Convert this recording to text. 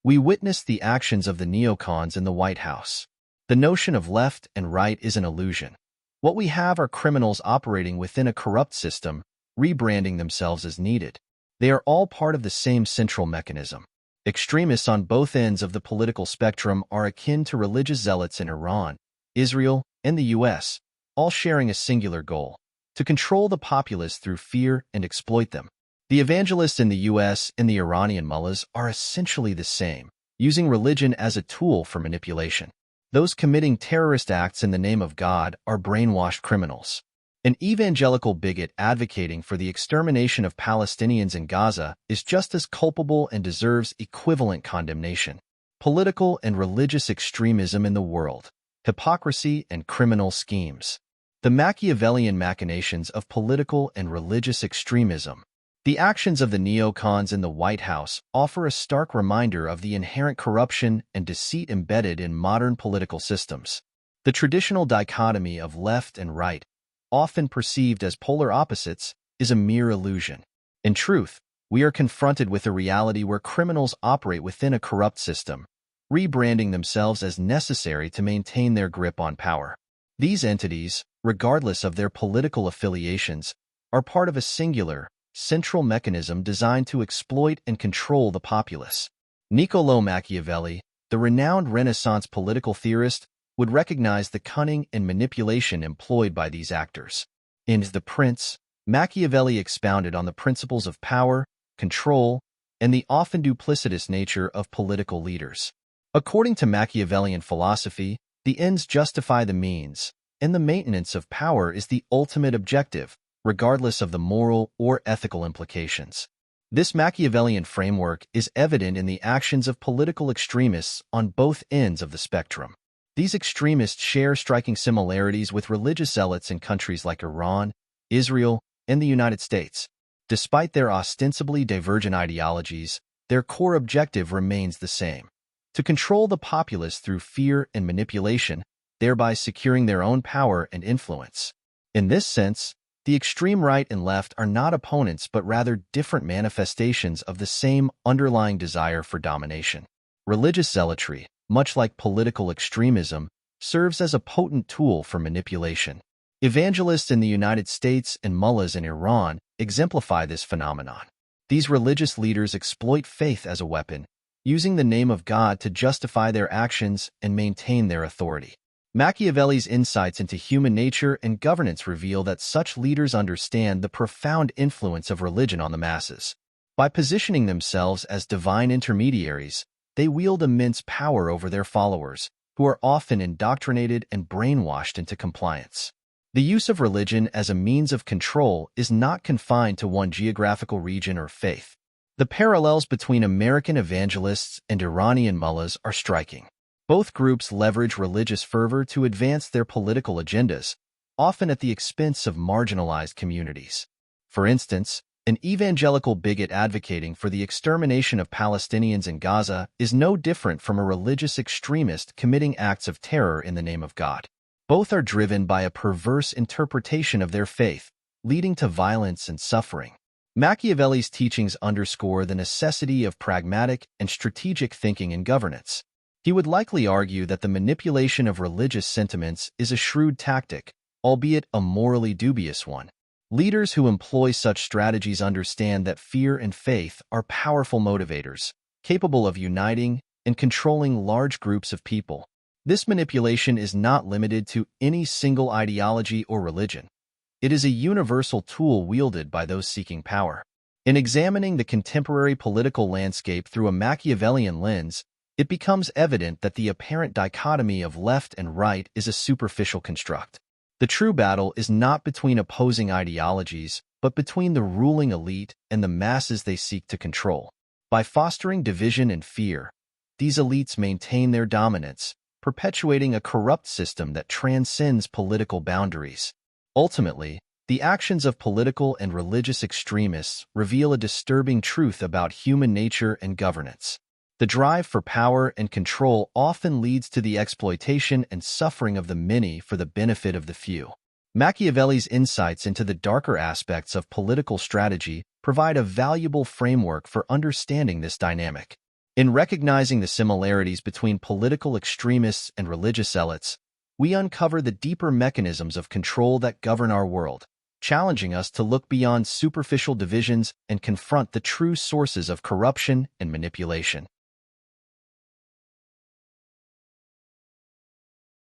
we witness the actions of the neocons in the White House. The notion of left and right is an illusion. What we have are criminals operating within a corrupt system, rebranding themselves as needed. They are all part of the same central mechanism. Extremists on both ends of the political spectrum are akin to religious zealots in Iran, Israel, and the US, all sharing a singular goal: to control the populace through fear and exploit them. The evangelists in the US and the Iranian Mullahs are essentially the same, using religion as a tool for manipulation. Those committing terrorist acts in the name of God are brainwashed criminals. An evangelical bigot advocating for the extermination of Palestinians in Gaza is just as culpable and deserves equivalent condemnation. Political and religious extremism in the world, hypocrisy and criminal schemes. The Machiavellian machinations of political and religious extremism. The actions of the neocons in the White House offer a stark reminder of the inherent corruption and deceit embedded in modern political systems. The traditional dichotomy of left and right, often perceived as polar opposites, is a mere illusion. In truth, we are confronted with a reality where criminals operate within a corrupt system, rebranding themselves as necessary to maintain their grip on power. These entities, regardless of their political affiliations, are part of a singular, central mechanism designed to exploit and control the populace. Niccolò Machiavelli, the renowned Renaissance political theorist, would recognize the cunning and manipulation employed by these actors. In The Prince, Machiavelli expounded on the principles of power, control, and the often duplicitous nature of political leaders. According to Machiavellian philosophy, the ends justify the means, and the maintenance of power is the ultimate objective, regardless of the moral or ethical implications. This Machiavellian framework is evident in the actions of political extremists on both ends of the spectrum. These extremists share striking similarities with religious zealots in countries like Iran, Israel, and the United States. Despite their ostensibly divergent ideologies, their core objective remains the same: to control the populace through fear and manipulation, thereby securing their own power and influence. In this sense, the extreme right and left are not opponents but rather different manifestations of the same underlying desire for domination. Religious zealotry, much like political extremism, serves as a potent tool for manipulation. Evangelists in the United States and mullahs in Iran exemplify this phenomenon. These religious leaders exploit faith as a weapon, using the name of God to justify their actions and maintain their authority. Machiavelli's insights into human nature and governance reveal that such leaders understand the profound influence of religion on the masses. By positioning themselves as divine intermediaries, they wield immense power over their followers, who are often indoctrinated and brainwashed into compliance. The use of religion as a means of control is not confined to one geographical region or faith. The parallels between American evangelists and Iranian mullahs are striking. Both groups leverage religious fervor to advance their political agendas, often at the expense of marginalized communities. For instance, an evangelical bigot advocating for the extermination of Palestinians in Gaza is no different from a religious extremist committing acts of terror in the name of God. Both are driven by a perverse interpretation of their faith, leading to violence and suffering. Machiavelli's teachings underscore the necessity of pragmatic and strategic thinking in governance. He would likely argue that the manipulation of religious sentiments is a shrewd tactic, albeit a morally dubious one. Leaders who employ such strategies understand that fear and faith are powerful motivators, capable of uniting and controlling large groups of people. This manipulation is not limited to any single ideology or religion. It is a universal tool wielded by those seeking power. In examining the contemporary political landscape through a Machiavellian lens, it becomes evident that the apparent dichotomy of left and right is a superficial construct. The true battle is not between opposing ideologies, but between the ruling elite and the masses they seek to control. By fostering division and fear, these elites maintain their dominance, perpetuating a corrupt system that transcends political boundaries. Ultimately, the actions of political and religious extremists reveal a disturbing truth about human nature and governance. The drive for power and control often leads to the exploitation and suffering of the many for the benefit of the few. Machiavelli's insights into the darker aspects of political strategy provide a valuable framework for understanding this dynamic. In recognizing the similarities between political extremists and religious zealots, we uncover the deeper mechanisms of control that govern our world, challenging us to look beyond superficial divisions and confront the true sources of corruption and manipulation.